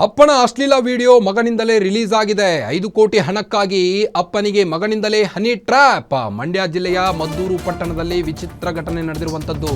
ಅಪ್ಪನ ಅಶ್ಲೀಲ video ಮಗನಿಂದಲೇ release ಆಗಿದೆ. 5 ಕೋಟಿ ಹಣಕ್ಕಾಗಿ ಅಪ್ಪನಿಗೆ ಮಗನಿಂದಲೇ ಹನಿ ಟ್ರ್ಯಾಪ್. ಮಂಡ್ಯ ಜಿಲ್ಲೆಯ ಮದ್ದೂರು ಪಟ್ಟಣದಲ್ಲಿ ವಿಚಿತ್ರ ಘಟನೆ ನಡೆದಿರುವಂಥದ್ದು.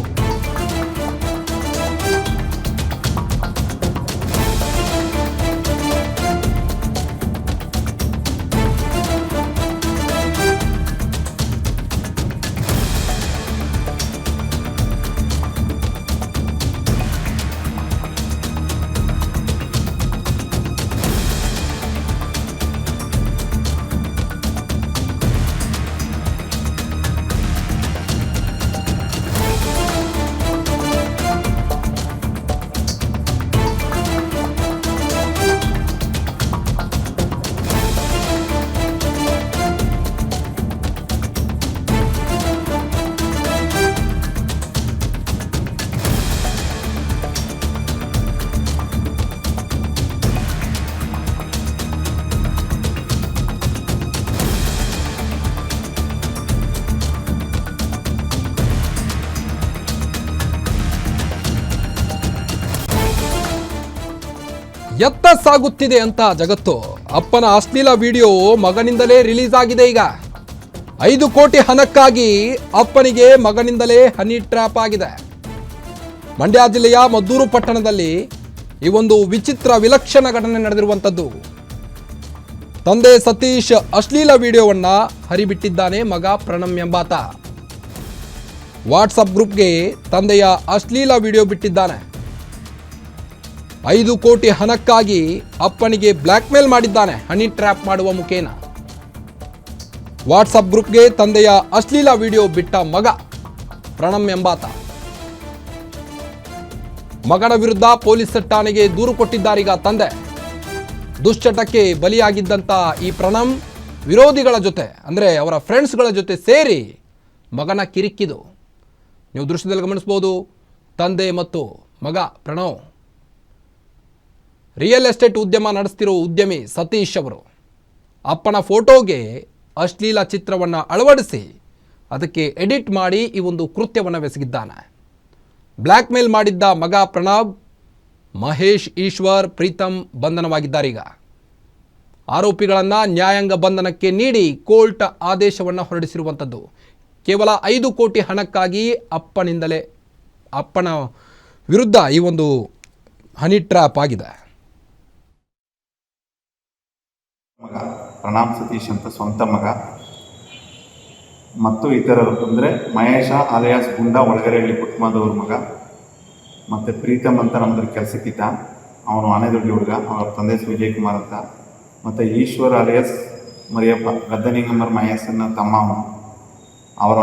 ಎತ್ತ ಸಾಗುತ್ತಿದೆ ಅಂತ ಜಗತ್ತು. ಅಪ್ಪನ ಅಶ್ಲೀಲ ವಿಡಿಯೋ ಮಗನಿಂದಲೇ ರಿಲೀಸ್ ಆಗಿದೆ. ಈಗ 5 ಕೋಟಿ ಹಣಕ್ಕಾಗಿ ಅಪ್ಪನಿಗೆ ಮಗನಿಂದಲೇ ಹನಿ ಟ್ರ್ಯಾಪ್ ಆಗಿದೆ. ಮಂಡ್ಯ ಜಿಲ್ಲೆಯ ಮದ್ದೂರು ಪಟ್ಟಣದಲ್ಲಿ ಈ ಒಂದು ವಿಲಕ್ಷಣ ಘಟನೆ ನಡೆದಿರುವಂಥದ್ದು. ತಂದೆ ಸತೀಶ್ ಅಶ್ಲೀಲ ವಿಡಿಯೋವನ್ನ ಹರಿಬಿಟ್ಟಿದ್ದಾನೆ ಮಗ ಪ್ರಣಮ್ ಎಂಬಾತ. ವಾಟ್ಸಪ್ ಗ್ರೂಪ್ಗೆ ತಂದೆಯ ಅಶ್ಲೀಲ ವಿಡಿಯೋ ಬಿಟ್ಟಿದ್ದಾನೆ. 5 ಕೋಟಿ ಹಣಕ್ಕಾಗಿ ಅಪ್ಪನಿಗೆ ಬ್ಲ್ಯಾಕ್ ಮೇಲ್ ಮಾಡಿದ್ದಾನೆ ಹನಿ ಟ್ರ್ಯಾಪ್ ಮಾಡುವ ಮುಖೇನ. ವಾಟ್ಸಪ್ ಗ್ರೂಪ್ಗೆ ತಂದೆಯ ಅಶ್ಲೀಲ ವಿಡಿಯೋ ಬಿಟ್ಟ ಮಗ ಪ್ರಣಮ್ ಎಂಬಾತ. ಮಗನ ವಿರುದ್ಧ ಪೊಲೀಸ್ ಠಾಣೆಗೆ ದೂರು ಕೊಟ್ಟಿದ್ದಾರೀಗ ತಂದೆ. ದುಶ್ಚಟಕ್ಕೆ ಬಲಿಯಾಗಿದ್ದಂಥ ಈ ಪ್ರಣಮ್ ವಿರೋಧಿಗಳ ಜೊತೆ ಅಂದರೆ ಅವರ ಫ್ರೆಂಡ್ಸ್ಗಳ ಜೊತೆ ಸೇರಿ ಮಗನ ಕಿರಿಕಿದು. ನೀವು ದೃಶ್ಯದಲ್ಲಿ ಗಮನಿಸಬಹುದು. ತಂದೆ ಮತ್ತು ಮಗ ಪ್ರಣವ್ ರಿಯಲ್ ಎಸ್ಟೇಟ್ ಉದ್ಯಮ ನಡೆಸ್ತಿರೋ ಉದ್ಯಮಿ ಸತೀಶ್ ಅವರು ಅಪ್ಪನ ಫೋಟೋಗೆ ಅಶ್ಲೀಲ ಚಿತ್ರವನ್ನು ಅಳವಡಿಸಿ ಅದಕ್ಕೆ ಎಡಿಟ್ ಮಾಡಿ ಈ ಒಂದು ಕೃತ್ಯವನ್ನು ಬೆಸಗಿದ್ದಾನೆ. ಬ್ಲ್ಯಾಕ್ ಮೇಲ್ ಮಾಡಿದ್ದ ಮಗ ಪ್ರಣಬ್, ಮಹೇಶ್, ಈಶ್ವರ್, ಪ್ರೀತಮ್ ಬಂಧನವಾಗಿದ್ದಾರೀಗ. ಆರೋಪಿಗಳನ್ನು ನ್ಯಾಯಾಂಗ ಬಂಧನಕ್ಕೆ ನೀಡಿ ಕೋರ್ಟ್ ಆದೇಶವನ್ನು ಹೊರಡಿಸಿರುವಂಥದ್ದು. ಕೇವಲ 5 ಕೋಟಿ ಹಣಕ್ಕಾಗಿ ಅಪ್ಪನ ವಿರುದ್ಧ ಈ ಒಂದು ಹನಿ ಟ್ರ್ಯಾಪ್ ಆಗಿದೆ. ಮಗ ಪ್ರಣಾಮ್ ಸತೀಶ್ ಅಂತ ಸ್ವಂತ ಮಗ ಮತ್ತು ಇತರರು ಅಂದರೆ ಮಹೇಶ ಅಲಿಯಾಸ್ ಗುಂಡ ಒಳಗರೆಹಳ್ಳಿ ಪುಟ್ಮದವ್ರ ಮಗ, ಮತ್ತು ಪ್ರೀತಮ್ ಅಂತ ನಮ್ಮದ್ರ ಕೆಲಸಕ್ಕಿದ್ದ, ಅವನು ಆನೆದೊಡ್ಡಿ ಹುಡುಗ, ಅವರ ತಂದೆ ವಿಜಯ್ ಕುಮಾರ್ ಅಂತ, ಮತ್ತು ಈಶ್ವರ್ ಅಲಿಯಾಸ್ ಮರಿಯಪ್ಪ ಗದ್ದನಿಂಗಮ್ಮರ್ ಮಹೇಶನ ತಮ್ಮ, ಅವರ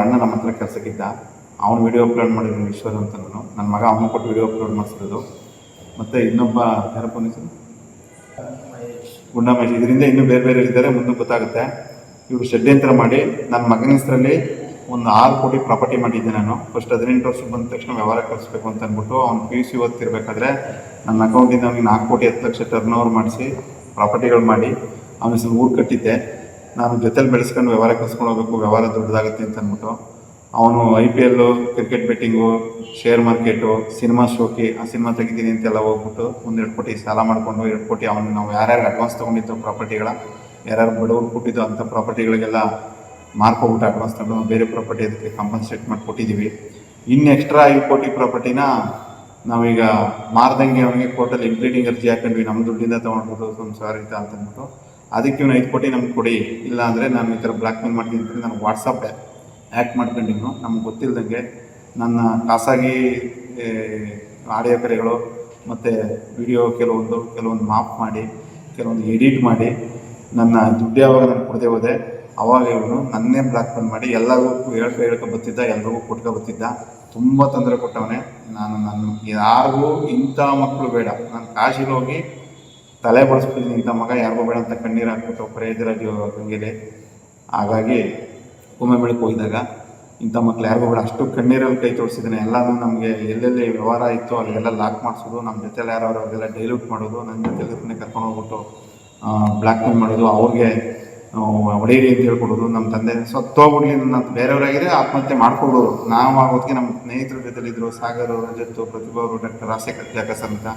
ಅಣ್ಣ ನಮ್ಮ ಹತ್ರ ಕೆಲಸಕ್ಕಿದ್ದ. ಅವನು ವಿಡಿಯೋ ಅಪ್ಲೋಡ್ ಮಾಡಿದ್ರು ಈಶ್ವರ್ ಅಂತ. ನನ್ನ ಮಗ ಅವನು ಕೊಟ್ಟು ವಿಡಿಯೋ ಅಪ್ಲೋಡ್ ಮಾಡಿಸಿರೋದು. ಮತ್ತು ಇನ್ನೊಬ್ಬ ಯಾರಪ್ಪ ಹೆಸರು ಗುಂಡ ಮಹೇಶ್. ಇದರಿಂದ ಇನ್ನೂ ಬೇರೆ ಇದ್ದಾರೆ, ಮುಂದೆ ಗೊತ್ತಾಗುತ್ತೆ. ಇವರು ಷಡ್ಯಂತ್ರ ಮಾಡಿ ನನ್ನ ಮಗನ ಹೆಸರಲ್ಲಿ ಒಂದು 6 ಕೋಟಿ ಪ್ರಾಪರ್ಟಿ ಮಾಡಿದ್ದೆ ನಾನು. ಫಸ್ಟ್ 18 ವರ್ಷ ಬಂದ ತಕ್ಷಣ ವ್ಯವಹಾರ ಕಳಿಸ್ಬೇಕು ಅಂತ ಅಂದ್ಬಿಟ್ಟು ಅವ್ನು PUC ಓದ್ತಿರ್ಬೇಕಾದ್ರೆ ನನ್ನ ಅಕೌಂಟಿಂದ ಅವ್ನಿಗೆ 4 ಕೋಟಿ 10 ಲಕ್ಷ ಟರ್ನ್ ಓವರ್ ಮಾಡಿಸಿ ಪ್ರಾಪರ್ಟಿಗಳು ಮಾಡಿ ಅವನ ಹೆಸರು ಊರು ಕಟ್ಟಿದ್ದೆ. ನಾನು ಜೊತೆಲಿ ಬೆಳೆಸ್ಕೊಂಡು ವ್ಯವಹಾರ ಕಳಿಸ್ಕೊಂಡು ಹೋಗ್ಬೇಕು, ವ್ಯವಹಾರ ದೊಡ್ಡದಾಗುತ್ತೆ ಅಂತ ಅಂದ್ಬಿಟ್ಟು ಅವನು IPL, cricket betting, share market, cinema ಶೋಕಿ, ಆ ಸಿನಿಮಾ ತೆಗಿತೀನಿ ಅಂತೆಲ್ಲ ಹೋಗ್ಬಿಟ್ಟು 1-2 ಕೋಟಿ ಸಾಲ ಮಾಡಿಕೊಂಡು 2 ಕೋಟಿ ಅವನು ನಾವು ಯಾರ್ಯಾರು ಅಡ್ವಾನ್ಸ್ ತೊಗೊಂಡಿದ್ದು ಪ್ರಾಪರ್ಟಿಗಳ, ಯಾರ್ಯಾರು ಬಡವರು ಕೊಟ್ಟಿದ್ದು ಅಂಥ ಪ್ರಾಪರ್ಟಿಗಳಿಗೆಲ್ಲ ಮಾರ್ಕೋಗ್ಬಿಟ್ಟು ಅಡ್ವಾನ್ಸ್ ತಗೊಂಡು ಬೇರೆ ಪ್ರಾಪರ್ಟಿ ಅದಕ್ಕೆ ಕಾಂಪನ್ಸೇಟ್ ಮಾಡಿ ಕೊಟ್ಟಿದ್ದೀವಿ. ಇನ್ನು ಎಕ್ಸ್ಟ್ರಾ 5 ಕೋಟಿ ಪ್ರಾಪರ್ಟಿನ ನಾವೀಗ ಮಾರ್ದಂಗೆ ಅವನಿಗೆ ಕೋರ್ಟಲ್ಲಿ ಇಂಪ್ಲೀಡಿಂಗ್ ಅರ್ಜಿ ಹಾಕೊಂಡ್ವಿ. ನಮ್ಮ ದುಡ್ಡಿಂದ ತೊಗೊಂಡ್ಬೋದು ಸಂಸಾರ ಅಂತ ಅಂದ್ಬಿಟ್ಟು ಅದಕ್ಕೆ ಇವನು 5 ಕೋಟಿ ನಮ್ಗೆ ಕೊಡಿ, ಇಲ್ಲ ಅಂದರೆ ನಾನು ಈ ಥರ ಬ್ಲ್ಯಾಕ್ ಮೇಲ್ ಮಾಡ್ತೀನಿ ಅಂತ ನನಗೆ ವಾಟ್ಸಪ್ ಆ್ಯಕ್ಟ್ ಮಾಡ್ಕೊಂಡಿವ್ನು. ನಮ್ಗೆ ಗೊತ್ತಿಲ್ಲದಂಗೆ ನನ್ನ ಖಾಸಗಿ ಆಡಿಯೋ ಕರೆಗಳು ಮತ್ತು ವಿಡಿಯೋ ಕೆಲವೊಂದು ಮಾಪ್ ಮಾಡಿ ಕೆಲವೊಂದು ಎಡಿಟ್ ಮಾಡಿ ನನ್ನ ದುಡ್ಡು ಯಾವಾಗ ನಾನು ಕೊಡದೆ ಹೋದೆ ಅವಾಗ ಇವನು ನನ್ನೇ ಬ್ಲ್ಯಾಕ್ ಮೇಲ್ ಮಾಡಿ ಎಲ್ಲರಿಗೂ ಹೇಳ್ಕೊ ಬರ್ತಿದ್ದ, ಎಲ್ರಿಗೂ ಕೊಟ್ಕೊ ಬರ್ತಿದ್ದ. ತುಂಬ ತೊಂದರೆ ಕೊಟ್ಟವನೇ. ನಾನು ಯಾರಿಗೂ ಇಂಥ ಮಕ್ಕಳು ಬೇಡ, ನಾನು ಕಾಶಿಗೆ ಹೋಗಿ ತಲೆ ಬಡಿಸ್ಬಿಟ್ಟಿದ್ದೀನಿ, ಇಂಥ ಮಗ ಯಾರಿಗೂ ಬೇಡ ಅಂತ ಕಣ್ಣೀರು ಹಾಕ್ಬಿಟ್ಟು ಪ್ರಯೋಜರಾಜು ಗಂಗೆಲೆ. ಹಾಗಾಗಿ ಕುಂಭಮೇಳಕ್ಕೆ ಹೋಗಿದಾಗ ಇಂಥ ಮಕ್ಳು ಯಾರಿಗೂ ಬೇಡ, ಅಷ್ಟು ಕಣ್ಣೀರಲ್ಲಿ ಕೈ ತೋರಿಸಿದ್ದಾನೆ. ಎಲ್ಲನೂ ನಮಗೆ ಎಲ್ಲೆಲ್ಲಿ ವ್ಯವಹಾರ ಇತ್ತು ಅಲ್ಲೆಲ್ಲ ಲಾಕ್ ಮಾಡಿಸೋದು, ನಮ್ಮ ಜೊತೆಲಿ ಯಾರವ್ರು ಅವ್ರಿಗೆಲ್ಲ ಡೈಲ್ಯೂಟ್ ಮಾಡೋದು, ನನ್ನ ಜೊತೆಲಿ ಕರ್ಕೊಂಡು ಹೋಗ್ಬಿಟ್ಟು ಬ್ಲ್ಯಾಕ್ ಮೇಲ್ ಮಾಡೋದು, ಅವ್ರಿಗೆ ಹೊಡೀರಿ ಅಂತ ಹೇಳ್ಕೊಡೋದು. ನಮ್ಮ ತಂದೆ ಸತ್ತೋಗ್ಬಿಡ್ಲಿ ನನ್ನ ಬೇರೆಯವರಾಗಿದ್ರೆ ಆತ್ಮಹತ್ಯೆ ಮಾಡ್ಕೊಡೋರು. ನಾವು ಆಗೋದಕ್ಕೆ ನಮ್ಮ ಸ್ನೇಹಿತರ ಜೊತೆಲಿದ್ದರು ಸಾಗರ್, ರಜತ್, ಪ್ರತಿಭಾ ಅವರು, ಡಾಕ್ಟರ್ ರಾಜಶೇಖರ್ ಜಾಕಸ್ ಅಂತ